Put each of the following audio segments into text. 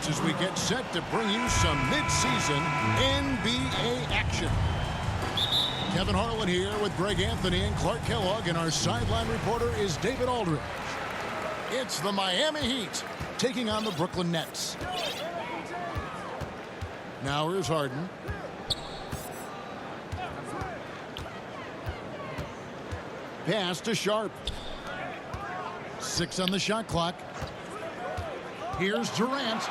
minutes as we get set to bring you some mid-season NBA action. Kevin Harlan here with Greg Anthony and Clark Kellogg, and our sideline reporter is David Aldridge. It's the Miami Heat taking on the Brooklyn Nets. Now here's Harden. Pass to Sharp. 6 on the shot clock. Here's Durant.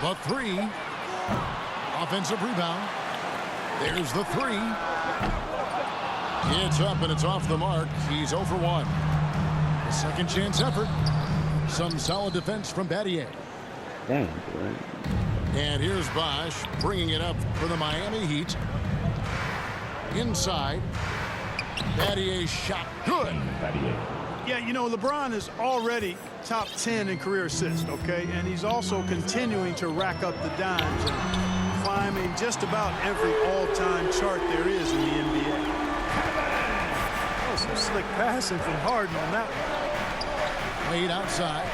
The 3. Offensive rebound. There's the 3. It's up and it's off the mark. He's 0 for 1. A second chance effort. Some solid defense from Battier. Dang, and here's Bosch bringing it up for the Miami Heat. Inside. Battier's shot good. Yeah, you know, LeBron is already top 10 in career assists, okay? And he's also continuing to rack up the dimes and climbing just about every all-time chart there is in the NBA. Oh, some slick passing from Harden on that one. Wade outside.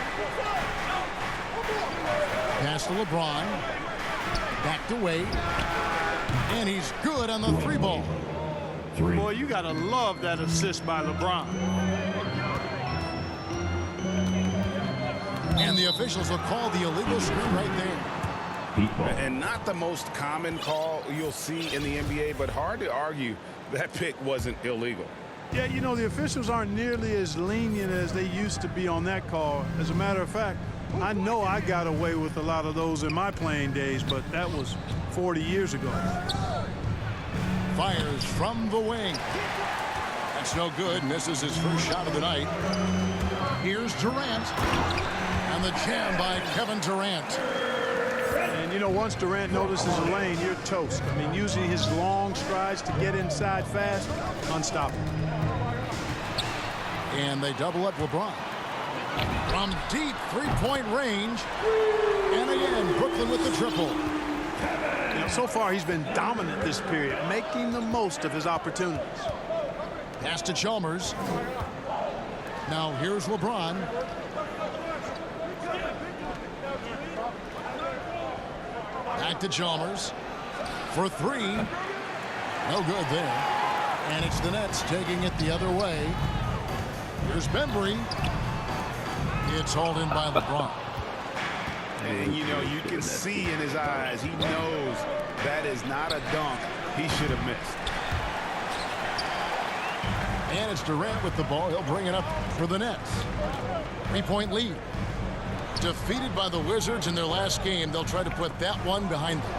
Pass to LeBron. Back to Wade. And he's good on the 3-ball. Boy, you got to love that assist by LeBron. And the officials will call the illegal screen right there. And not the most common call you'll see in the NBA, but hard to argue that pick wasn't illegal. Yeah, you know, the officials aren't nearly as lenient as they used to be on that call. As a matter of fact, I know I got away with a lot of those in my playing days, but that was 40 years ago. Fires from the wing. That's no good. Misses his first shot of the night. Here's Durant. And the jam by Kevin Durant. And, you know, once Durant notices a lane, you're toast. I mean, using his long strides to get inside fast, unstoppable. And they double up LeBron. From deep three-point range. And again, Brooklyn with the triple. You know, so far he's been dominant this period, making the most of his opportunities. Pass to Chalmers. Now here's LeBron. Back to Chalmers. For 3. No good there. And it's the Nets taking it the other way. Here's Bembry. It's hauled in by LeBron. And, you know, you can see in his eyes, he knows that is not a dunk he should have missed. And it's Durant with the ball. He'll bring it up for the Nets. 3-point lead. Defeated by the Wizards in their last game, they'll try to put that one behind them.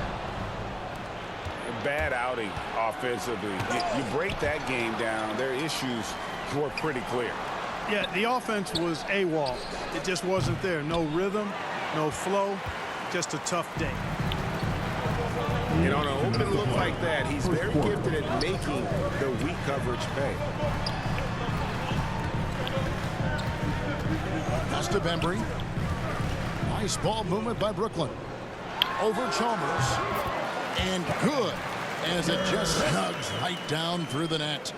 A bad outing offensively. You break that game down, their issues were pretty clear. Yeah, the offense was AWOL. It just wasn't there. No rhythm, no flow, just a tough day. And on an open look like that, he's very gifted at making the weak coverage pay. Pass to Bembry. Nice ball movement by Brooklyn. Over Chalmers. And good as it just snugs right down through the net.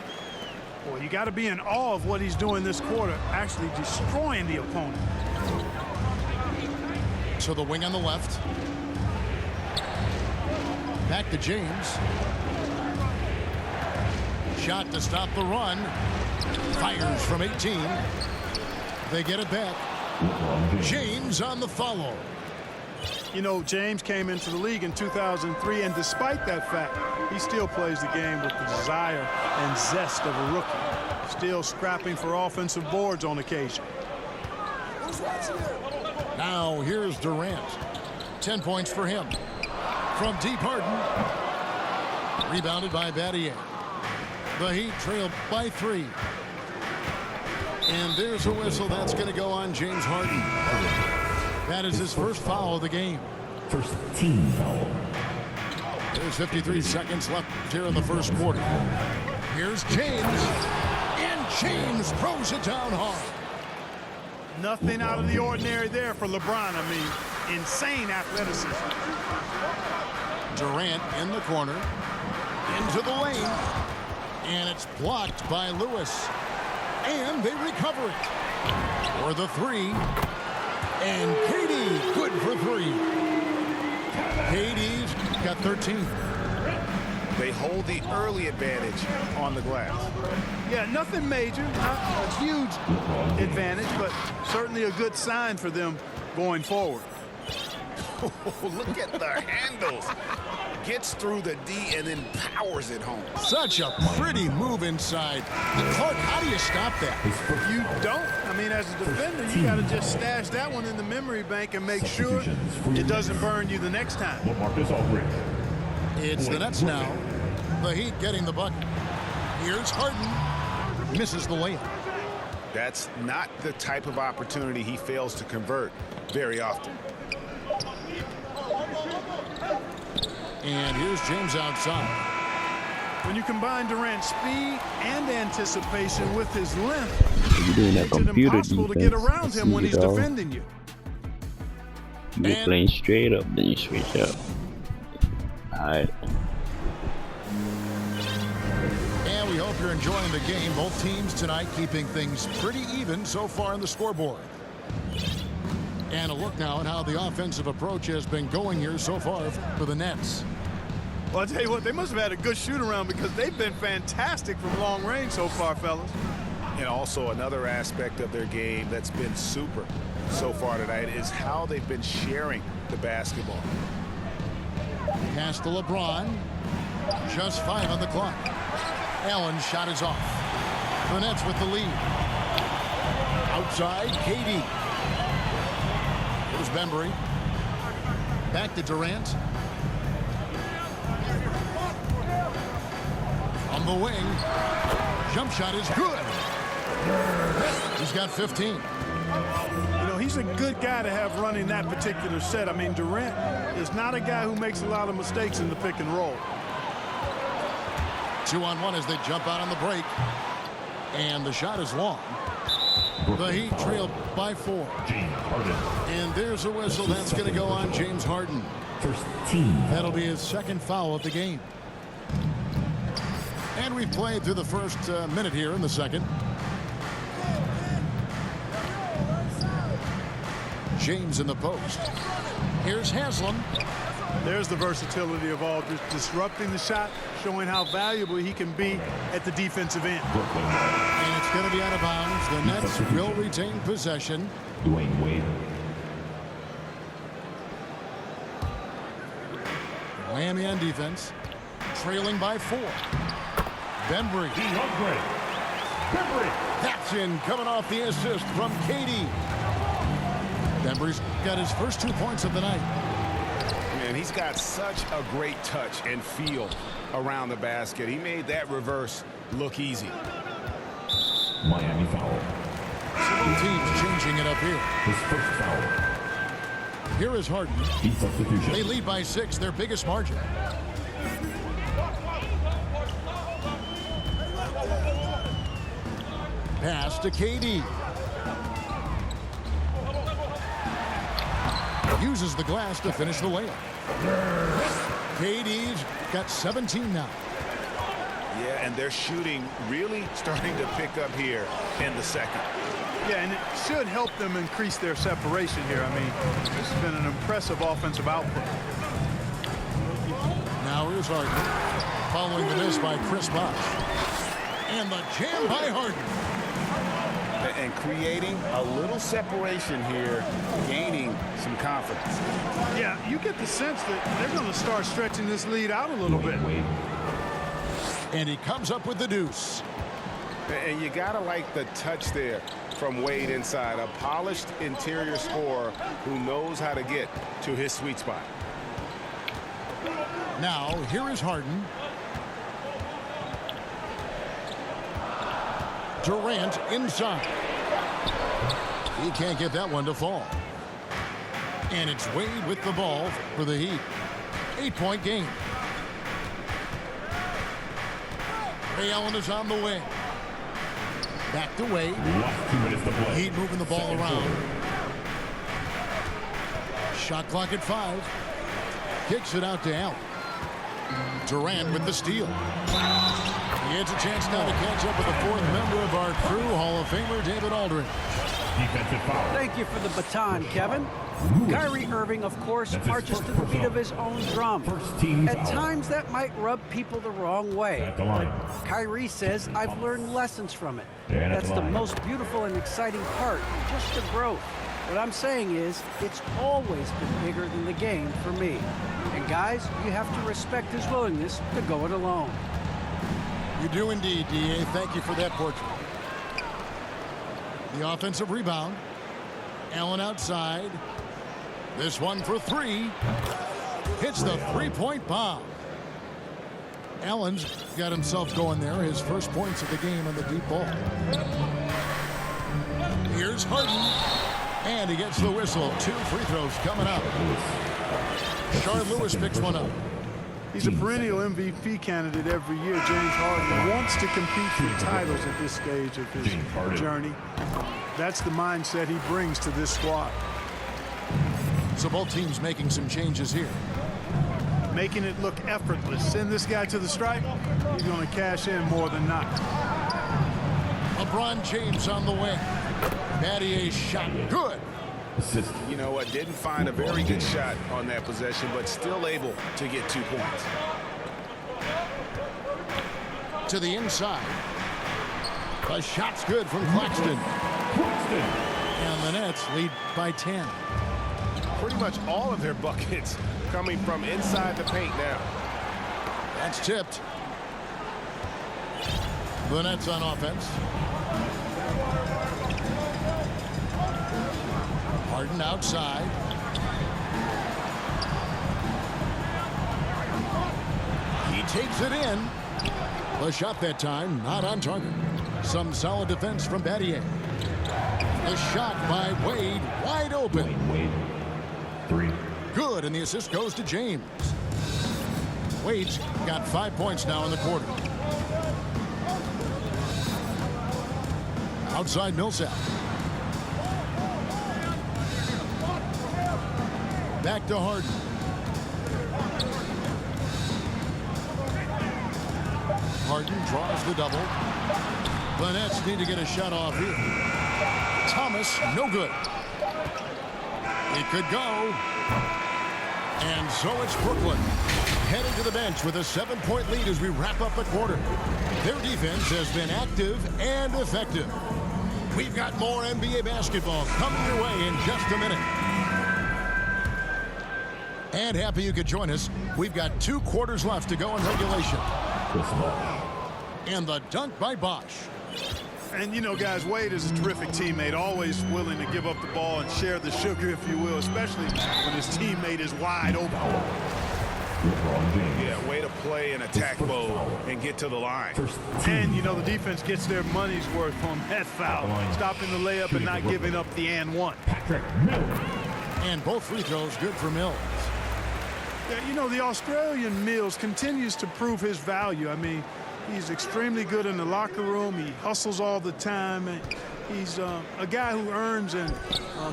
Boy, you got to be in awe of what he's doing this quarter, actually destroying the opponent. To the wing on the left. Back to James. Shot to stop the run. Fires from 18. They get it back. James on the follow. You know, James came into the league in 2003, and despite that fact, he still plays the game with the desire and zest of a rookie. Still scrapping for offensive boards on occasion. Now here's Durant. 10 points for him. From deep, Harden. Rebounded by Battier. The Heat trail by 3. And there's a whistle that's going to go on James Harden. That is his first foul of the game. First team foul. There's 53 seconds left here in the first quarter. Here's James. And James throws it down hard. Nothing out of the ordinary there for LeBron. I mean, insane athleticism. Durant in the corner. Into the lane. And it's blocked by Lewis. And they recover it. For the 3. And KD good for 13. They hold the early advantage on the glass. Yeah, nothing major, not a huge advantage, but certainly a good sign for them going forward. Look at the handles. Gets through the D and then powers it home. Such a pretty move inside. Clark, how do you stop that? You don't. I mean, as a defender, you got to just stash that one in the memory bank and make sure it doesn't burn you the next time. It's the Nets now. The Heat getting the bucket. Here's Harden. Misses the layup. That's not the type of opportunity he fails to convert very often. And here's James outside. When you combine Durant's speed and anticipation with his length, You doing that it's computer impossible to defense? get around him when he's dog. defending you. You be And- playing straight up, then you switch up. Alright. And we hope you're enjoying the game. Both teams tonight keeping things pretty even so far on the scoreboard. And a look now at how the offensive approach has been going here so far for the Nets. Well, I'll tell you what, they must have had a good shoot-around because they've been fantastic from long range so far, fellas. And also another aspect of their game that's been super so far tonight is how they've been sharing the basketball. Pass to LeBron. Just 5 on the clock. Allen's shot is off. The Nets with the lead. Outside, KD. Here's Bembry. Back to Durant. On the wing. Jump shot is good. He's got 15. You know, he's a good guy to have running that particular set. I mean, Durant is not a guy who makes a lot of mistakes in the pick and roll. 2-on-1 as they jump out on the break. And the shot is long. The Heat trailed by 4. And there's a whistle. That's going to go on James Harden. First team. That'll be his second foul of the game. And we've played through the first minute here in the second. James in the post. Here's Haslam. There's the versatility of Aldridge, disrupting the shot, showing how valuable he can be at the defensive end. And it's going to be out of bounds. The Nets will retain possession. Dwayne Wade. Miami on defense. Trailing by 4. Bembry. That's in, coming off the assist from KD. Bembry's got his first 2 points of the night. Man, he's got such a great touch and feel around the basket. He made that reverse look easy. Miami foul. Both teams changing it up here. His first foul. Here is Harden. Heat substitution. They lead by 6, their biggest margin. Pass to KD. Uses the glass to finish the layup. KD's got 17 now. Yeah, and their shooting really starting to pick up here in the second. Yeah, and it should help them increase their separation here. I mean, this has been an impressive offensive output. Now here's Harden. Following the miss by Chris Bosh. And the jam by Harden. And creating a little separation here, gaining some confidence. Yeah, you get the sense that they're going to start stretching this lead out a little bit. Wade. And he comes up with the deuce. And you got to like the touch there from Wade inside. A polished interior scorer who knows how to get to his sweet spot. Now, here is Harden. Durant inside. He can't get that one to fall. And it's Wade with the ball for the Heat. 8-point game. Ray Allen is on the wing. Back to Wade. Last 2 minutes to play. Heat moving the ball Second around. quarter. Shot clock at 5. Kicks it out to Allen. Durant with the steal. He has a chance now to catch up with the 4th member of our crew, Hall of Famer David Aldridge. Defensive foul. Thank you for the baton, Kevin. Kyrie Irving, of course, That's his marches first to the beat personal. of his own drum. First team At foul. times, that might rub people the wrong way. At the line. Kyrie says, I've learned lessons from it. And at That's the the line. most beautiful and exciting part, just the growth. What I'm saying is, it's always been bigger than the game for me. And guys, you have to respect his willingness to go it alone. You do indeed, D.A. Thank you for that portrait. The offensive rebound. Allen outside. This one for three. Hits the three-point bomb. Allen's got himself going there. His first points of the game on the deep ball. Here's Harden. And he gets the whistle. 2 free throws coming up. Shard Lewis picks one up. He's a perennial MVP candidate every year. James Harden wants to compete for titles at this stage of his journey. That's the mindset he brings to this squad. So both teams making some changes here. Making it look effortless. Send this guy to the stripe, he's going to cash in more than not. LeBron James on the wing. Battier's shot. Good. Assist. You know what? Didn't find a very good shot on that possession, but still able to get 2 points. To the inside. The shot's good from Claxton. And the Nets lead by 10. Pretty much all of their buckets coming from inside the paint now. That's tipped. The Nets on offense. Harden outside. He takes it in. The shot that time not on target. Some solid defense from Battier. The shot by Wade wide open. Wade. 3. Good, and the assist goes to James. Wade's got 5 points now in the quarter. Outside Millsap. Back to Harden. Harden draws the double. The Nets need to get a shot off here. Thomas, no good. It could go. And so it's Brooklyn heading to the bench with a 7-point lead as we wrap up the quarter. Their defense has been active and effective. We've got more NBA basketball coming your way in just a minute. And happy you could join us. We've got 2 quarters left to go in regulation. And the dunk by Bosch. And, you know, guys, Wade is a terrific teammate, always willing to give up the ball and share the sugar, if you will, especially when his teammate is wide open. Yeah, way to play and attack mode and get to the line. And, you know, the defense gets their money's worth on that foul, stopping the layup and not giving up the and one. And both free throws good for Mills. Yeah, you know, the Australian Mills continues to prove his value. I mean, he's extremely good in the locker room. He hustles all the time. And he's a guy who earns and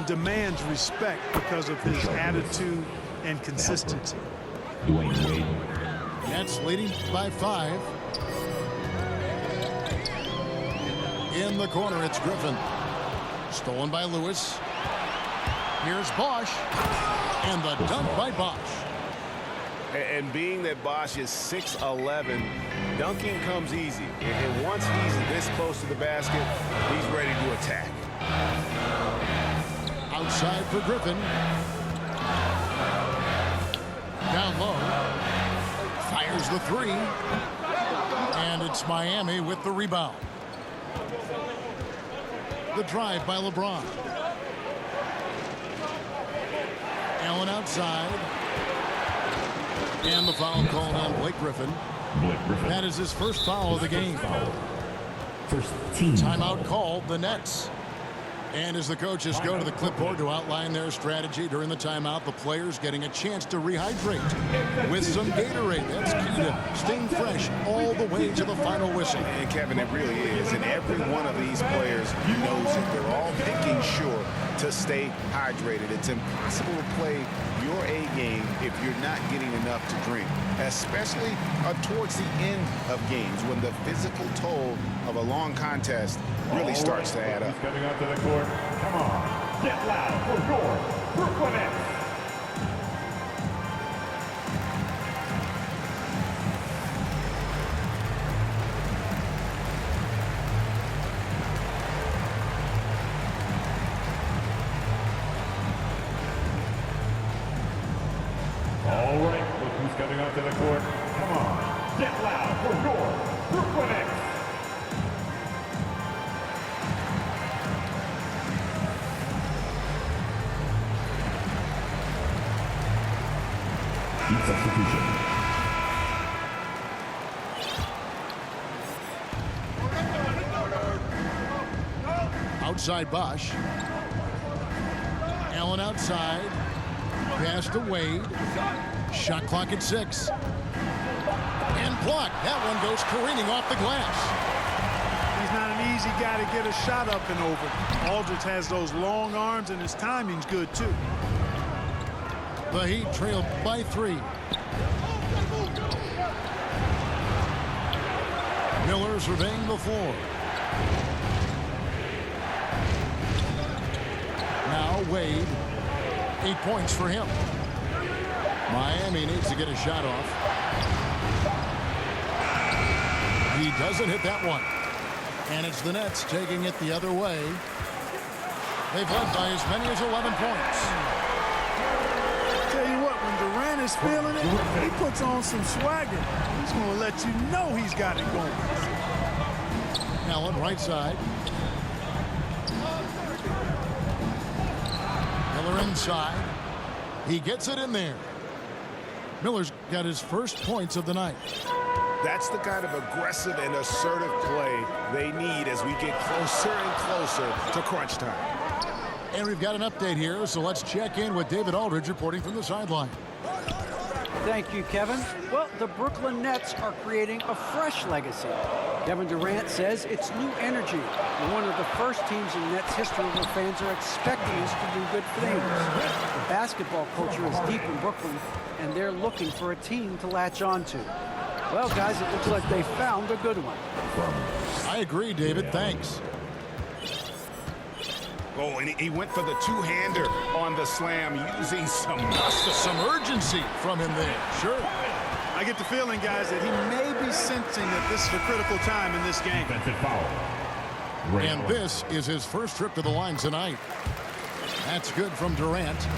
demands respect because of his attitude and consistency. Nets leading by 5. In the corner, it's Griffin. Stolen by Lewis. Here's Bosch. And the dunk by Bosch. And being that Bosch is 6'11", dunking comes easy. And once he's this close to the basket, he's ready to attack. Outside for Griffin. Down low. Fires the 3. And it's Miami with the rebound. The drive by LeBron. Allen outside. And the foul called on Blake Griffin. That is his first foul of the game. First team. Timeout called, the Nets. And as the coaches go to the clipboard to outline their strategy during the timeout, the players getting a chance to rehydrate with some Gatorade. That's key to staying fresh all the way to the final whistle. And Kevin, it really is. And every one of these players knows it. They're all making sure to stay hydrated. It's impossible to play your A game if you're not getting enough to drink, especially towards the end of games when the physical toll of a long contest really starts to add up. He's coming onto the court. Come on, get loud for your Brooklyn Nets. All right, look who's coming onto the court. Come on, get loud for your Brooklyn Nets. Heat substitution. Outside Bosch. Allen outside. Pass to Wade. Shot clock at 6. And blocked. That one goes careening off the glass. He's not an easy guy to get a shot up and over. Aldridge has those long arms, and his timing's good, too. The Heat trailed by 3. Miller surveying the floor. Now Wade. 8 points for him. Miami needs to get a shot off. He doesn't hit that one. And it's the Nets taking it the other way. They've led by as many as 11 points. Tell you what, when Durant is feeling it, he puts on some swagger. He's going to let you know he's got it going. Allen right side. Miller inside. He gets it in there. Miller's got his first points of the night. That's the kind of aggressive and assertive play they need as we get closer and closer to crunch time. And we've got an update here, so let's check in with David Aldridge reporting from the sideline. Thank you, Kevin. Well, the Brooklyn Nets are creating a fresh legacy. Kevin Durant says it's new energy. We're one of the first teams in Nets history where fans are expecting us to do good things. The basketball culture is deep in Brooklyn, and they're looking for a team to latch on to. Well, guys, it looks like they found a good one. I agree, David. Thanks. Oh, and he went for the two-hander on the slam using some muscle. Some urgency from him there. Sure. I get the feeling, guys, that he may be sensing that this is a critical time in this game. Defensive foul. And this is his first trip to the line tonight. That's good from Durant.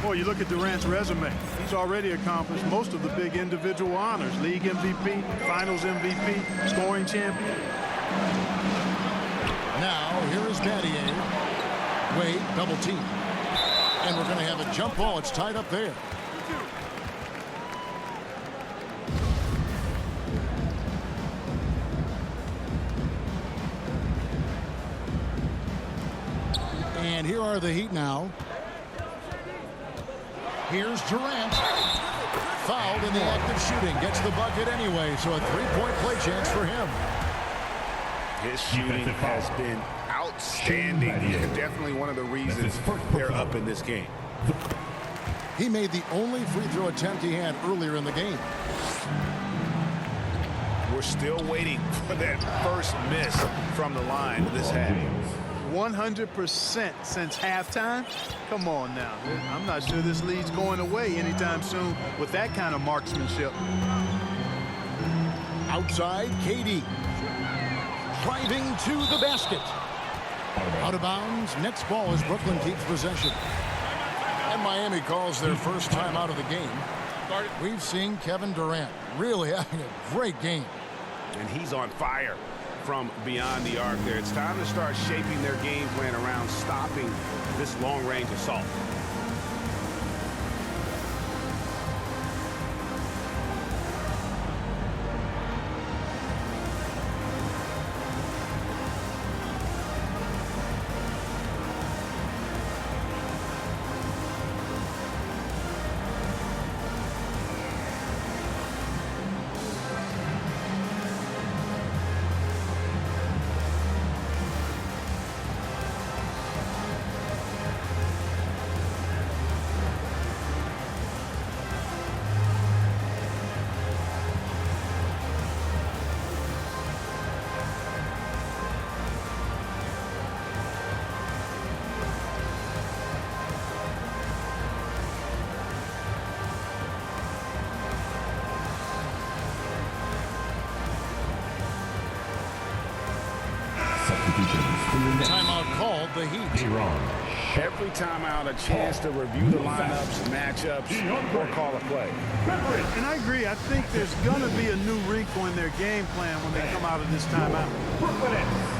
Boy, you look at Durant's resume. He's already accomplished most of the big individual honors. League MVP, Finals MVP, scoring champion. Now, here is Battier. Wade, double team. And we're going to have a jump ball. It's tied up there. And here are the Heat now. Here's Durant. Fouled in the act of shooting. Gets the bucket anyway, so a three-point play chance for him. His shooting has been outstanding. Definitely one of the reasons they're up in this game. He made the only free throw attempt he had earlier in the game. We're still waiting for that first miss from the line this half. 100% since halftime. Come on now. I'm not sure this lead's going away anytime soon with that kind of marksmanship. Outside, KD. Driving to the basket. Out of bounds. Next ball as Brooklyn keeps possession. And Miami calls their first time out of the game. We've seen Kevin Durant really having a great game. And he's on fire from beyond the arc there. It's time to start shaping their game plan around stopping this long-range assault. substitutions for your Nets. Timeout called the Heat. Aaron. Every timeout, a chance to review the lineups, matchups, or call a play. And I agree. I think there's going to be a new wrinkle in their game plan when they come out of this timeout. Brooklyn Nets.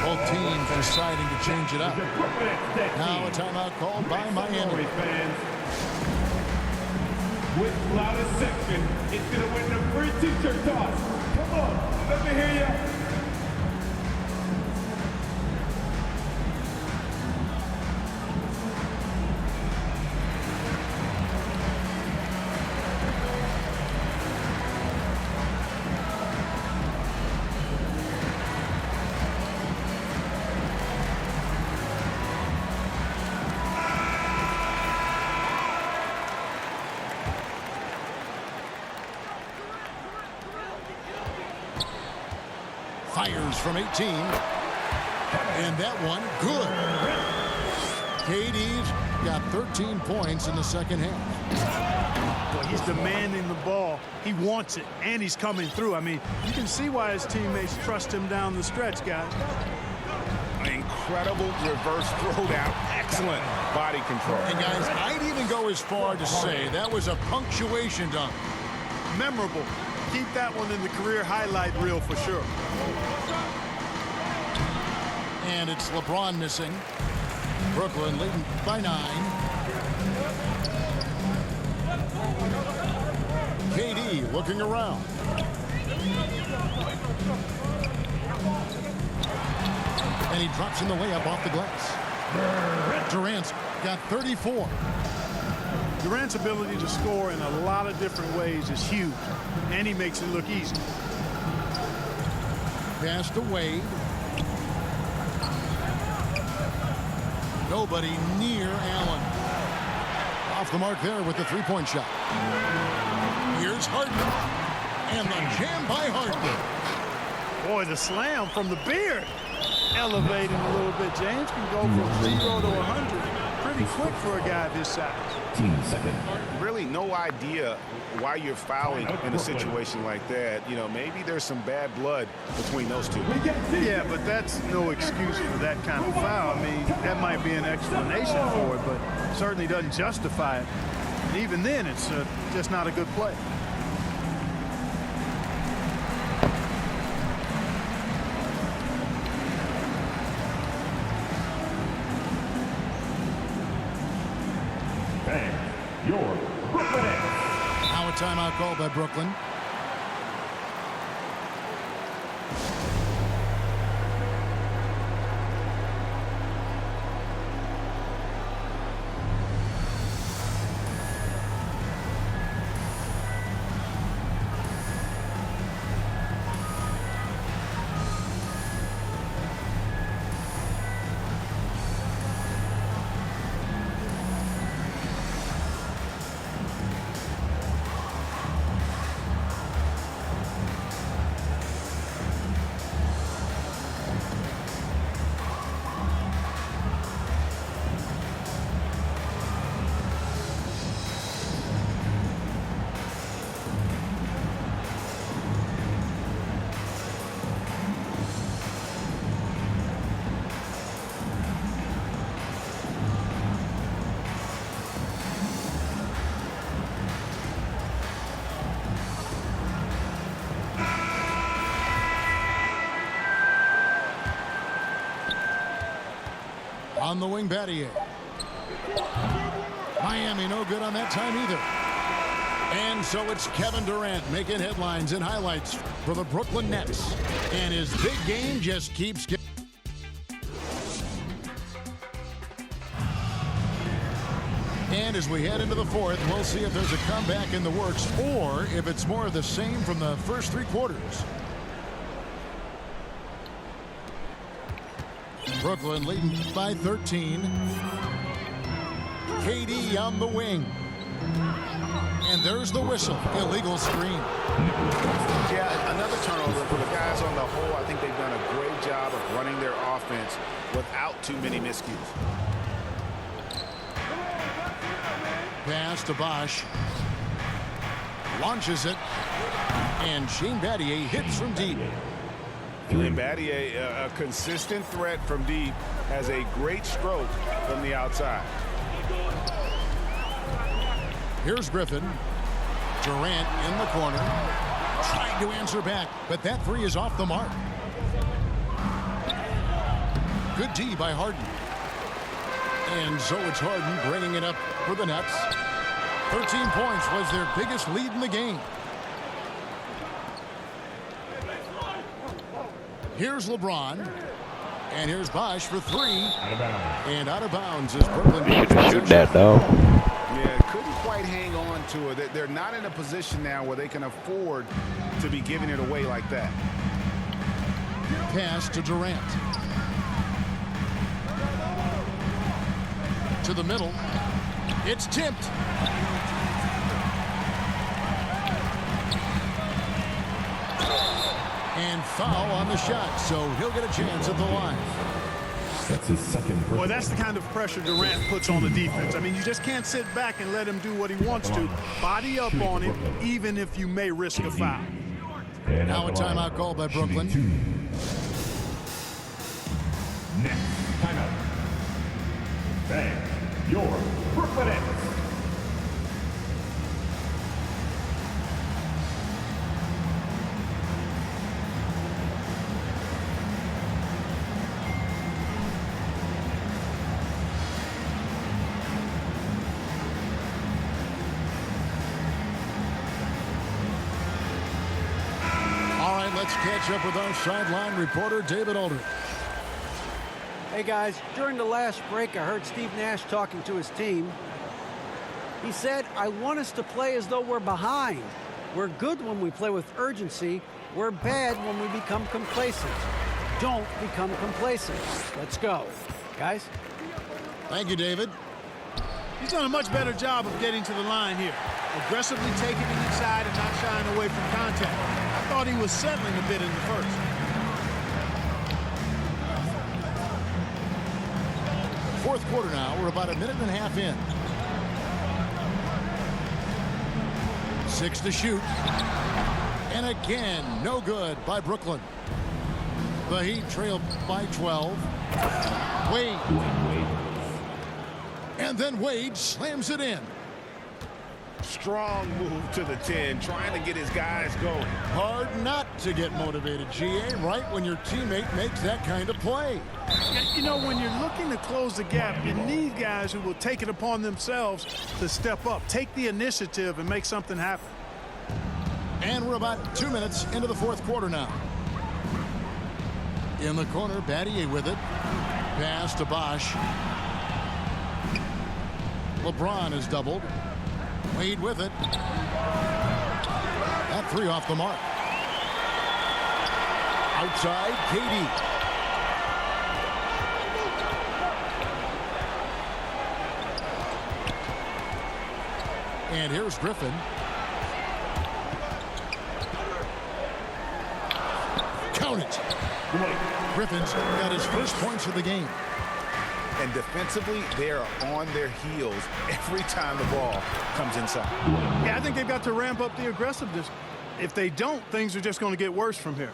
Both teams deciding to change it up. Now a timeout called by Miami. Fans. With loudest section, it's going to win the free t-shirt toss. Come on, let me hear you. Fires from 18. And that one, good. KD's got 13 points in the second half. Well, he's demanding the ball. He wants it, and he's coming through. I mean, you can see why his teammates trust him down the stretch, guys. An incredible reverse throwdown. Excellent body control. And guys, I'd even go as far to say that was a punctuation dunk. Memorable. Keep that one in the career highlight reel for sure. And it's LeBron missing. Brooklyn leading by 9. KD looking around. And he drops in the layup off the glass. Durant's got 34. Durant's ability to score in a lot of different ways is huge, and he makes it look easy. Pass to Wade. Nobody near Allen. Off the mark there with the three-point shot. Here's Harden. And the jam by Harden. Boy, the slam from the beard. Elevating a little bit. James can go from 0 to 100 pretty quick for a guy this size. 15 seconds. Really no idea why you're fouling in a situation like that. You know, maybe there's some bad blood between those two. Yeah, but that's no excuse for that kind of foul. I mean, that might be an explanation for it, but certainly doesn't justify it. And even then, it's just not a good play. Your Brooklyn Nets. Now a timeout called by Brooklyn. On the wing, Battier. Miami no good on that time either. And so it's Kevin Durant making headlines and highlights for the Brooklyn Nets. And his big game just keeps getting. And as we head into the fourth, we'll see if there's a comeback in the works or if it's more of the same from the first 3 quarters. Brooklyn leading by 13. KD on the wing. And there's the whistle. Illegal screen. Yeah, another turnover for the guys on the whole. I think they've done a great job of running their offense without too many miscues. Pass to Bosch. Launches it. And Shane Battier hits from deep. And Battier, a consistent threat from deep, has a great stroke from the outside. Here's Griffin. Durant in the corner. Trying to answer back, but that 3 is off the mark. Good D by Harden. And so it's Harden bringing it up for the Nets. 13 points was their biggest lead in the game. Here's LeBron. And here's Bosch for 3. Out of bounds. And out of bounds is Brooklyn. You can shoot that, though. Yeah, couldn't quite hang on to it. They're not in a position now where they can afford to be giving it away like that. Pass to Durant. To the middle. It's tipped. And foul on the shot, so he'll get a chance at the line. That's his second. Boy, that's the kind of pressure Durant puts on the defense. I mean, you just can't sit back and let him do what he wants to. Body up on him, even if you may risk a foul. Now a timeout call by Brooklyn. Next timeout. Bang, your Brooklyn Nets. Let's catch up with our sideline reporter, David Aldridge. Hey, guys, during the last break, I heard Steve Nash talking to his team. He said, I want us to play as though we're behind. We're good when we play with urgency. We're bad when we become complacent. Don't become complacent. Let's go. Guys? Thank you, David. He's done a much better job of getting to the line here. Aggressively taking it inside and not shying away from contact. I thought he was settling a bit in the first. Fourth quarter now. We're about a minute and a half in. 6 to shoot. And again, no good by Brooklyn. The Heat trailed by 12. Wade. And then Wade slams it in. Strong move to the 10, trying to get his guys going. Hard not to get motivated, GA, right when your teammate makes that kind of play. You know, when you're looking to close the gap, you need guys who will take it upon themselves to step up, take the initiative, and make something happen. And we're about 2 minutes into the fourth quarter now. In the corner, Battier with it. Pass to Bosch. LeBron is doubled. Wade with it. That 3 off the mark. Outside, KD. And here's Griffin. Count it. Griffin's got his first points of the game. And defensively, they are on their heels every time the ball comes inside. Yeah, I think they've got to ramp up the aggressiveness. If they don't, things are just going to get worse from here.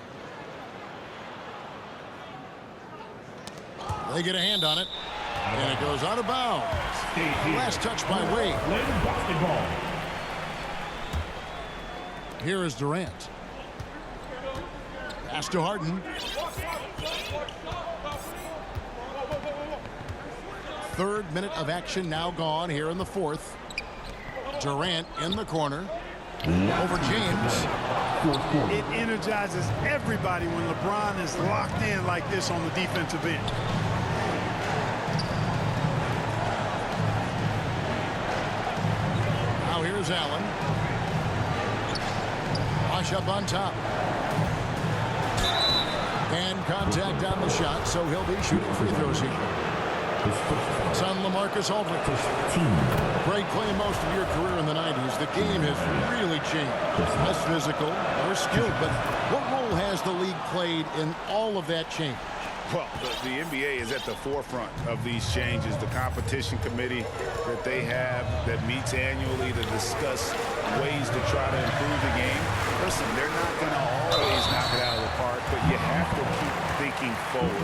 They get a hand on it. And it goes out of bounds. Last touch by Wade. Basketball. Here is Durant. Pass to Harden. Third minute of action now gone here in the fourth. Durant in the corner. Over James. It energizes everybody when LeBron is locked in like this on the defensive end. Here's Allen. Bosch up on top. And contact on the shot, so he'll be shooting free throws here. It's on LaMarcus Aldridge. Great play most of your career in the 90s. The game has really changed. Less physical, more skilled, but what role has the league played in all of that change? Well, the NBA is at the forefront of these changes. The competition committee that they have that meets annually to discuss ways to try to improve the game. Listen, they're not going to always knock it out of the park, but you have to keep thinking forward.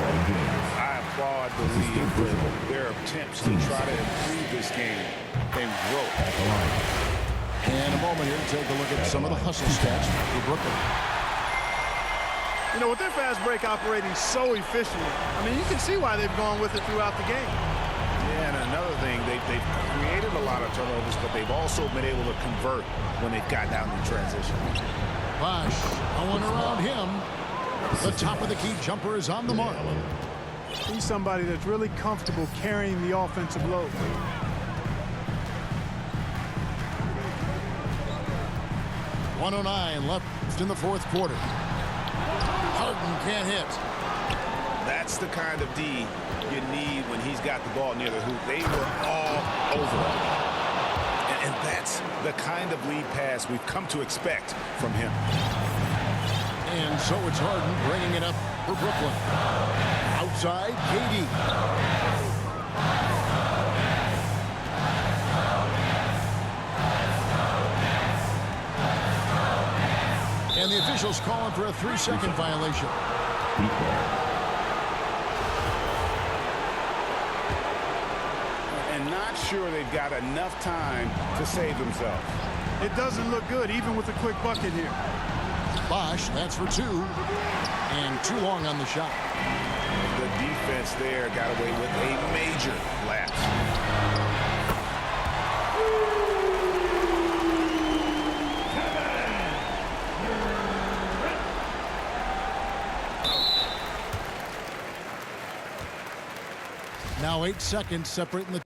I applaud the league for their attempts to try to improve this game and grow. And a moment here to take a look at some of the hustle stats for Brooklyn. You know, with their fast break operating so efficiently, I mean, you can see why they've gone with it throughout the game. Yeah, and another thing, they've created a lot of turnovers, but they've also been able to convert when they've got down in transition. Bosch going around him. The top of the key jumper is on the mark. He's somebody that's really comfortable carrying the offensive load. .109 left in the fourth quarter. Harden can't hit. That's the kind of D you need when he's got the ball near the hoop. They were all over him. And that's the kind of lead pass we've come to expect from him. And so it's Harden bringing it up for Brooklyn. Outside, KD. And the officials calling for a 3-second violation. And not sure they've got enough time to save themselves. It doesn't look good, even with a quick bucket here. Bosch, that's for 2. And too long on the shot. The defense there got away with a major lapse. Now 8 seconds separating the